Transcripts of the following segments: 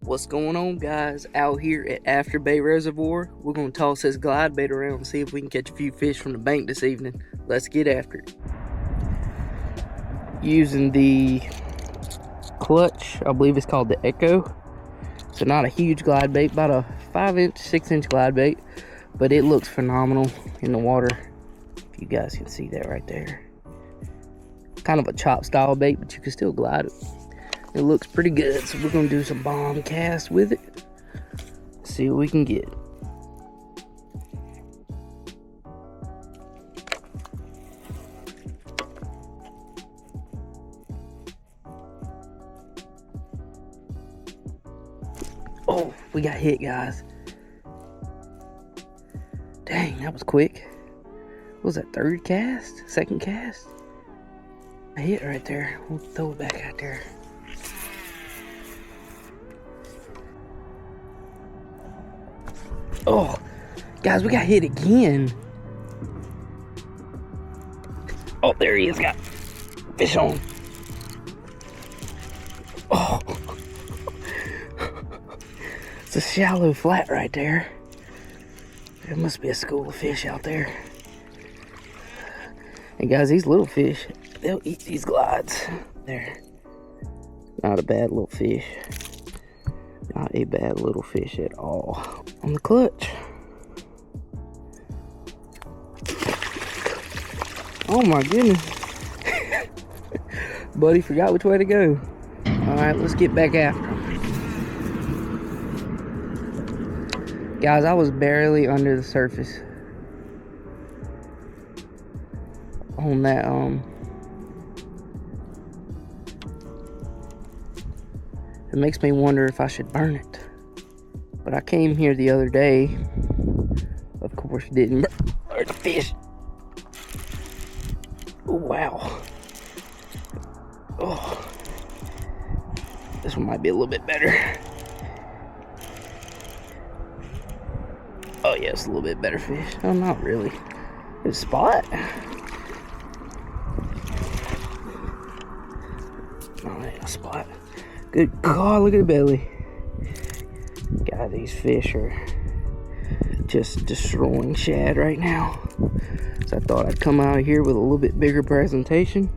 What's going on, guys? Out here at After Bay Reservoir, we're going to toss this glide bait around and see if we can catch a few fish from the bank this evening. Let's get after it. Using the clutch, I believe it's called the Echo. So not a huge glide bait, about a 5-inch, 6-inch glide bait, but it looks phenomenal in the water. If you guys can see that right there. Kind of a chop style bait, but you can still glide it. It looks pretty good, so we're gonna do some bomb casts with it. See what we can get. Oh, we got hit, guys. Dang, that was quick. What was that, third cast? Second cast? A hit right there. We'll throw it back out there. Oh, guys, we got hit again. Oh, there he is, got fish on. Oh, it's a shallow flat right there. There must be a school of fish out there. And guys, these little fish, they'll eat these glides. There. Not a bad little fish. Not a bad little fish at all. On the clutch. Oh my goodness. Buddy forgot which way to go. Alright, let's get back after him. Guys, I was barely under the surface on that it makes me wonder if I should burn it. But I came here the other day, of course didn't burn the fish. Oh, wow. Oh, this one might be a little bit better. Oh yeah, it's a little bit better fish. Oh, not really. Good spot. Oh, yeah, spot. Good God, look at the belly. God, these fish are just destroying shad right now. So I thought I'd come out of here with a little bit bigger presentation.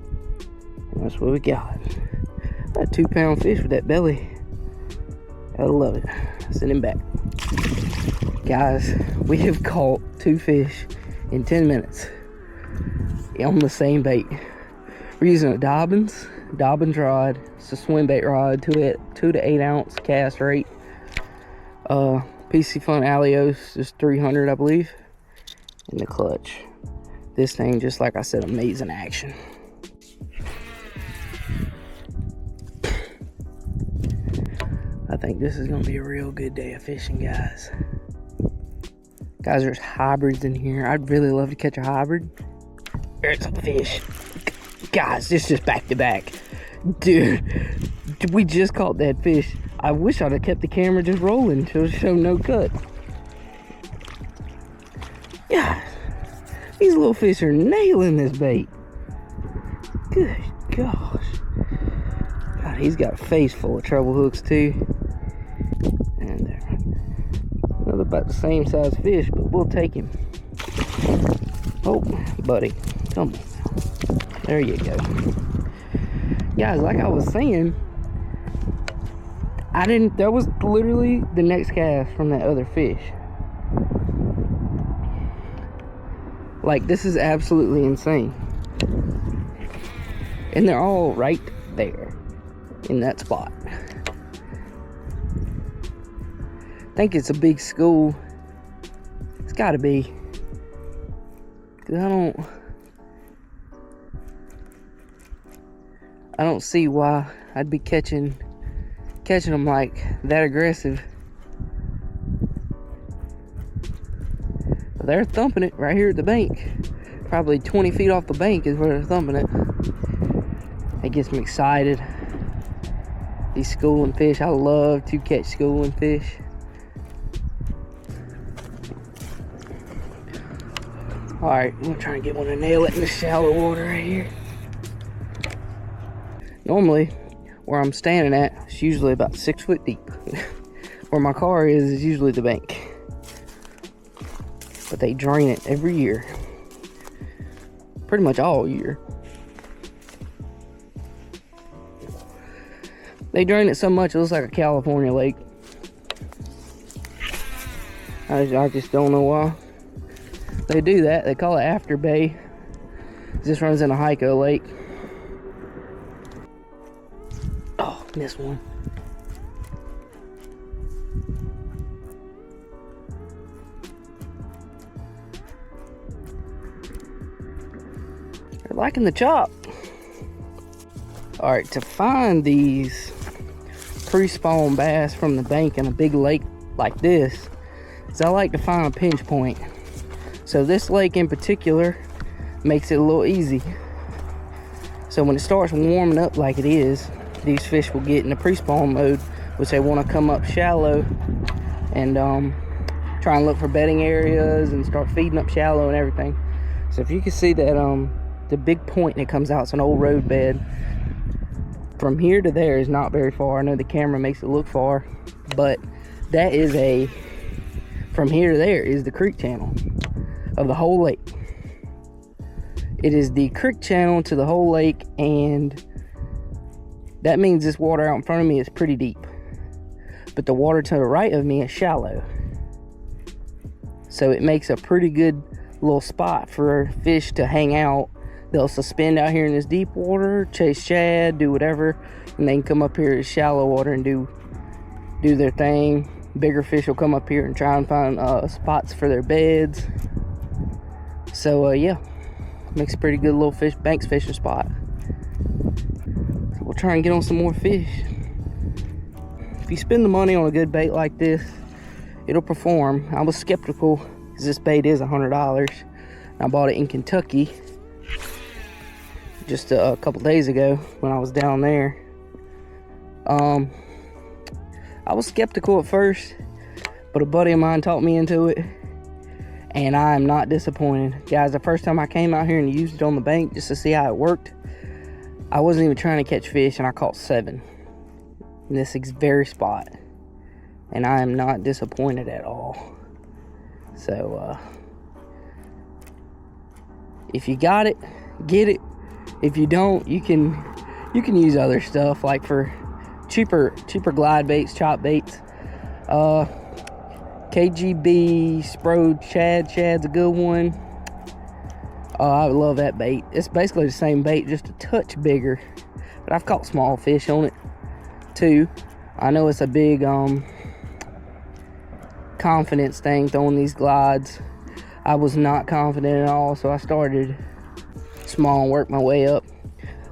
And that's what we got. About a 2-pound fish with that belly. I love it. Send him back. Guys, we have caught 2 fish in 10 minutes on the same bait. We're using a dobyns rod. It's a swim bait rod, 2 to 8 ounce cast rate. Reel-pisifun alijoz is 300, I believe. In the clutch. This thing, just like I said, amazing action. I think this is gonna be a real good day of fishing, guys. Guys, there's hybrids in here. I'd really love to catch a hybrid. There's a fish. Guys, this is just back to back. Dude, we just caught that fish. I wish I'd have kept the camera just rolling to show no cut. Yeah, these little fish are nailing this bait. Good gosh. God, he's got a face full of treble hooks too. And they're another about the same size fish, but we'll take him. Oh, buddy, come on. There you go. Guys, like I was saying, that was literally the next cast from that other fish. Like, this is absolutely insane. And they're all right there in that spot. I think it's a big school. It's gotta be. 'Cause I don't see why I'd be catching them like that aggressive. But they're thumping it right here at the bank. Probably 20 feet off the bank is where they're thumping it. It gets me excited. These schooling fish, I love to catch schooling fish. Alright, I'm gonna try and get one to nail it in the shallow water right here. Normally, where I'm standing at, it's usually about 6 foot deep. Where my car is usually the bank. But they drain it every year. Pretty much all year. They drain it so much it looks like a California lake. I just don't know why they do that. They call it After Bay. This runs in a Hyco lake. Oh, missed one. They're liking the chop. Alright, to find these pre-spawn bass from the bank in a big lake like this, is I like to find a pinch point. So this lake in particular makes it a little easy. So when it starts warming up like it is, these fish will get in the pre-spawn mode, which they want to come up shallow and try and look for bedding areas and start feeding up shallow and everything. So if you can see that the big point that comes out, it's an old road bed. From here to there is not very far. I know the camera makes it look far, but that is from here to there is the creek channel of the whole lake. It is the creek channel to the whole lake, and that means this water out in front of me is pretty deep. But the water to the right of me is shallow. So it makes a pretty good little spot for fish to hang out. They'll suspend out here in this deep water, chase shad, do whatever, and they can come up here in shallow water and do their thing. Bigger fish will come up here and try and find spots for their beds. So yeah, makes a pretty good little banks fishing spot. So we'll try and get on some more fish. If you spend the money on a good bait like this, it'll perform. I was skeptical because this bait is $100. I bought it in Kentucky just a couple days ago when I was down there. I was skeptical at first, but a buddy of mine talked me into it, and I am not disappointed. Guys, the first time I came out here and used it on the bank just to see how it worked, I wasn't even trying to catch fish, and I caught 7 in this very spot, and I am not disappointed at all. So if you got it, get it. If you don't, you can use other stuff, like for cheaper glide baits, chop baits. KGB Spro Shad's a good one. I love that bait. It's basically the same bait, just a touch bigger, but I've caught small fish on it too. I know it's a big confidence thing throwing these glides. I was not confident at all, so I started small and worked my way up,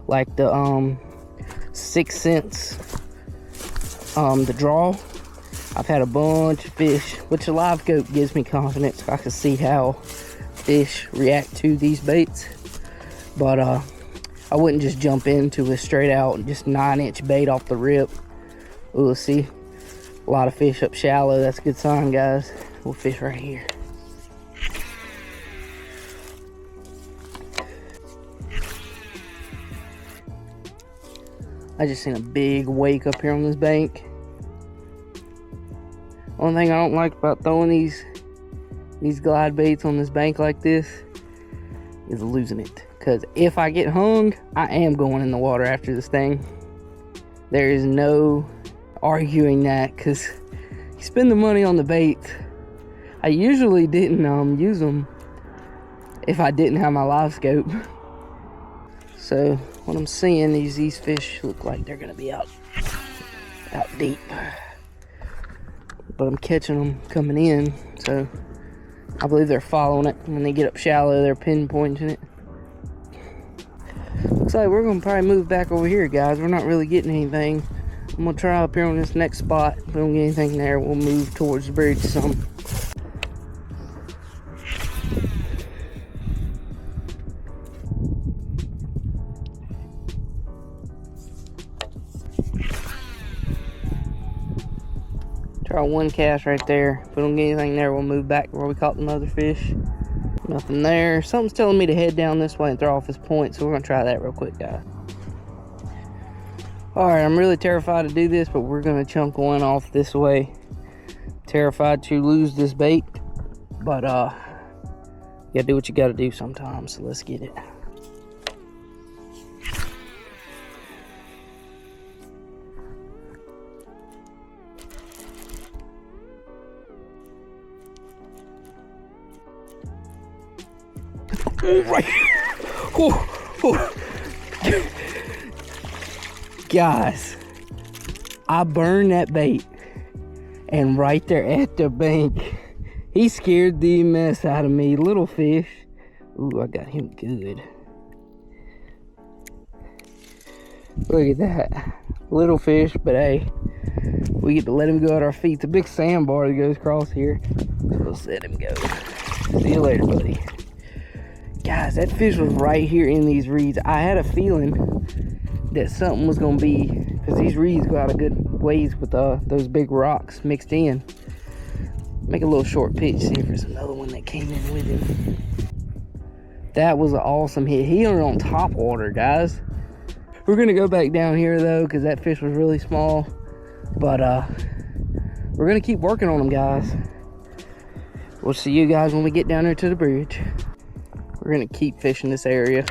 like the 6 cents the draw. I've had a bunch of fish, which a live goat gives me confidence. I can see how fish react to these baits, but I wouldn't just jump into a straight out just 9-inch bait off the rip. We'll see a lot of fish up shallow. That's a good sign, guys. We'll fish right here. I just seen a big wake up here on this bank. Only thing I don't like about throwing these glide baits on this bank like this is losing it. Because if I get hung, I am going in the water after this thing. There is no arguing that, because you spend the money on the baits. I usually didn't use them if I didn't have my live scope. So what I'm seeing is these fish look like they're gonna be out deep, but I'm catching them coming in, so I believe they're following it. When they get up shallow, they're pinpointing it. Looks like we're gonna probably move back over here, guys. We're not really getting anything. I'm gonna try up here on this next spot. If we don't get anything there, we'll move towards the bridge some. Try one cast right there. If we don't get anything there, we'll move back to where we caught them other fish. Nothing there. Something's telling me to head down this way and throw off this point, so we're gonna try that real quick, guys. All right, I'm really terrified to do this, but we're gonna chunk one off this way. Terrified to lose this bait, but you gotta do what you gotta do sometimes, so let's get it. Right. Guys, I burned that bait, and right there at the bank, he scared the mess out of me. Little fish. Ooh, I got him good. Look at that. Little fish, but hey, we get to let him go at our feet. It's a big sandbar that goes across here, so let's let him go. See you later, buddy. Guys, that fish was right here in these reeds. I had a feeling that something was gonna be, because these reeds go out a good ways with those big rocks mixed in. Make a little short pitch, see if there's another one that came in with him. That was an awesome hit. He was on top water, guys. We're gonna go back down here though, because that fish was really small. But we're gonna keep working on them, guys. We'll see you guys when we get down there to the bridge. We're gonna keep fishing this area.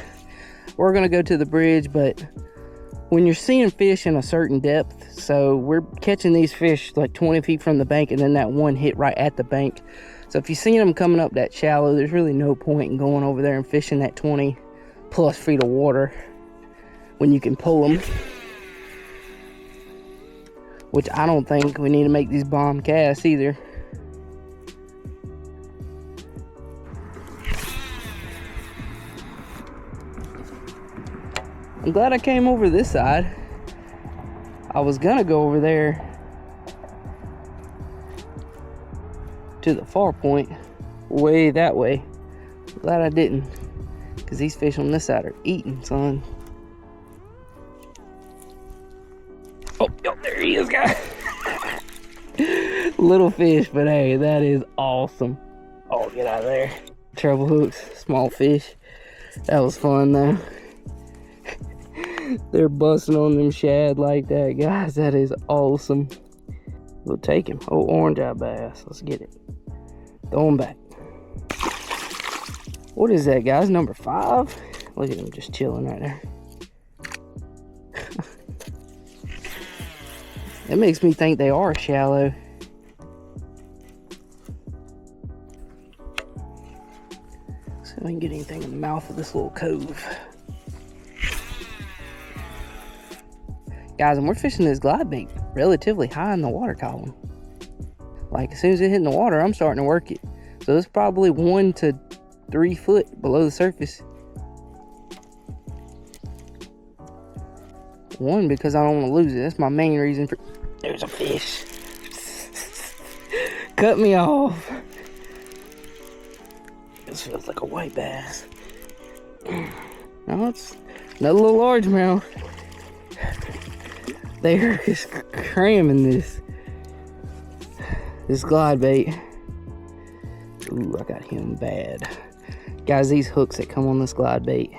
We're gonna go to the bridge, but when you're seeing fish in a certain depth, so we're catching these fish like 20 feet from the bank, and then that one hit right at the bank. So if you're seeing them coming up that shallow, there's really no point in going over there and fishing that 20 plus feet of water when you can pull them. Which I don't think we need to make these bomb casts either. I'm glad I came over this side. I was gonna go over there to the far point, way that way. Glad I didn't, because these fish on this side are eating, son. Oh, there he is, guys. Little fish, but hey, that is awesome. Oh, get out of there. Treble hooks, small fish. That was fun though. They're busting on them shad like that, guys. That is awesome. We'll take him. Oh, orange eye bass. Let's get it. Throw him back. What is that, guys? Number 5? Look at him just chilling right there. That makes me think they are shallow. See if I can get anything in the mouth of this little cove. Guys, and we're fishing this glide bait relatively high in the water column. Like, as soon as it hit in the water, I'm starting to work it. So it's probably 1 to 3 foot below the surface. One, because I don't want to lose it. That's my main reason for... There's a fish. Cut me off. This feels like a white bass. No, it's another little largemouth. They're just cramming this glide bait. Ooh, I got him bad. Guys, these hooks that come on this glide bait,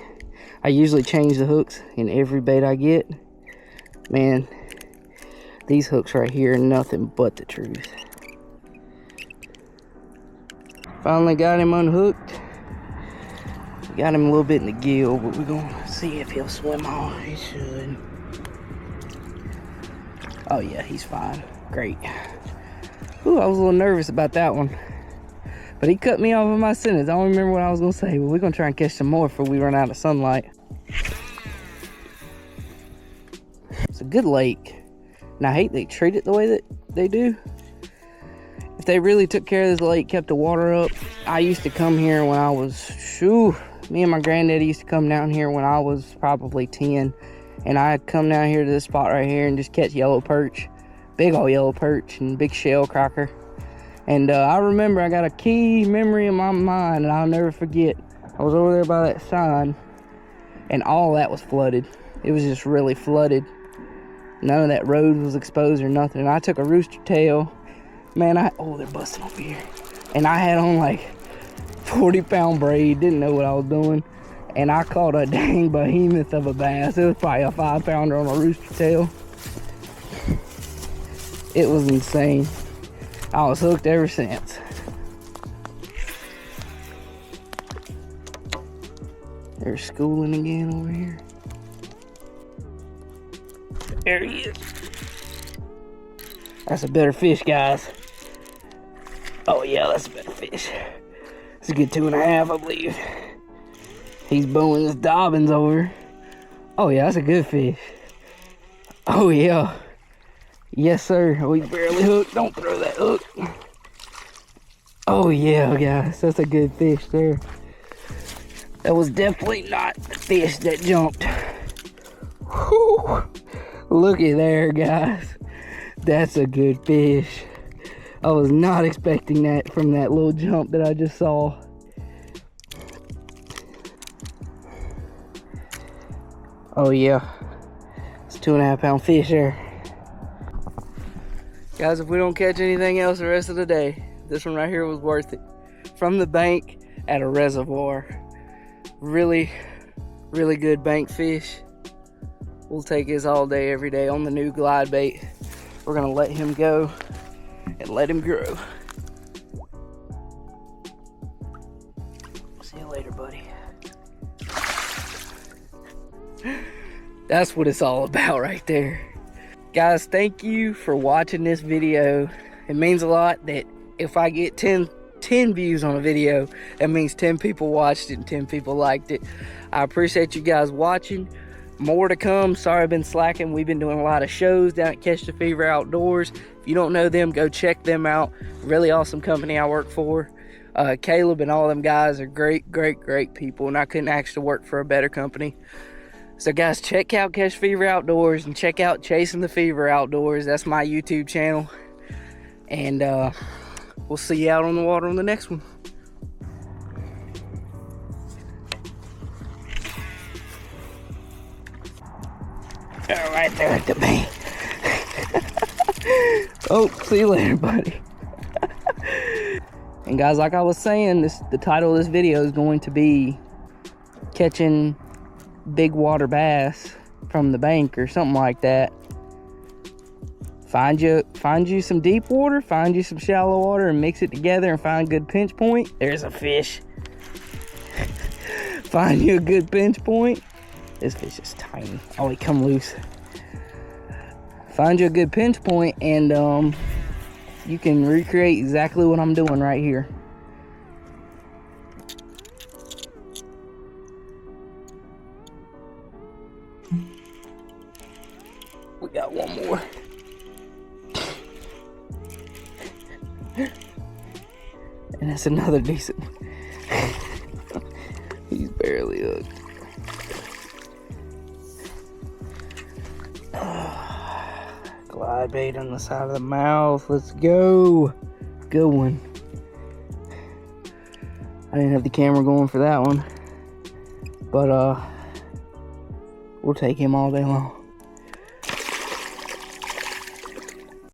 I usually change the hooks in every bait I get. Man, these hooks right here are nothing but the truth. Finally got him unhooked. Got him a little bit in the gill, but we're gonna see if he'll swim off. He should. Oh yeah, he's fine. Great. Ooh, I was a little nervous about that one. But he cut me off of my sentence. I don't remember what I was gonna say, but we're gonna try and catch some more before we run out of sunlight. It's a good lake. And I hate they treat it the way that they do. If they really took care of this lake, kept the water up. I used to come here when I was, me and my granddaddy used to come down here when I was probably 10. And I'd come down here to this spot right here and just catch yellow perch. Big old yellow perch and big shell cracker. And I remember, I got a key memory in my mind and I'll never forget. I was over there by that sign and all that was flooded. It was just really flooded. None of that road was exposed or nothing. And I took a rooster tail. Man, oh, they're busting over here. And I had on like 40-pound braid, didn't know what I was doing. And I caught a dang behemoth of a bass. It was probably a 5-pounder on a rooster tail. It was insane. I was hooked ever since. They're schooling again over here. There he is. That's a better fish, guys. Oh yeah, that's a better fish. It's a good 2.5, I believe. He's bowing this dobyns over. Oh yeah, that's a good fish. Oh yeah. Yes sir, we barely hooked. Don't throw that hook. Oh yeah, guys, that's a good fish there. That was definitely not the fish that jumped. Whew. Looky there, guys. That's a good fish. I was not expecting that from that little jump that I just saw. Oh yeah, it's 2.5 pound fish there. Guys, if we don't catch anything else the rest of the day, this one right here was worth it. From the bank at a reservoir. Really, really good bank fish. We'll take his all day, every day on the new glide bait. We're gonna let him go and let him grow. See you later, buddy. That's what it's all about right there. Guys, thank you for watching this video. It means a lot that if I get 10 views on a video, that means 10 people watched it and 10 people liked it. I appreciate you guys watching. More to come. Sorry I've been slacking. We've been doing a lot of shows down at Catch the Fever Outdoors. If you don't know them, go check them out. Really awesome company I work for. Caleb and all them guys are great people, and I couldn't actually work for a better company. So guys, check out Catch Fever Outdoors and check out Chasing the Fever Outdoors. That's my YouTube channel. And we'll see you out on the water on the next one. All right there at the bank. Oh, see you later, buddy. And guys, like I was saying, the title of this video is going to be catching big water bass from the bank or something like that. Find you some deep water, find you some shallow water, and mix it together and find a good pinch point. There's a fish. Find you a good pinch point. This fish is tiny. Oh, he come loose. Find you a good pinch point, and you can recreate exactly what I'm doing right here. We got one more. And that's another decent one. He's barely hooked. Glide bait on the side of the mouth. Let's go. Good one. I didn't have the camera going for that one, but we'll take him all day long.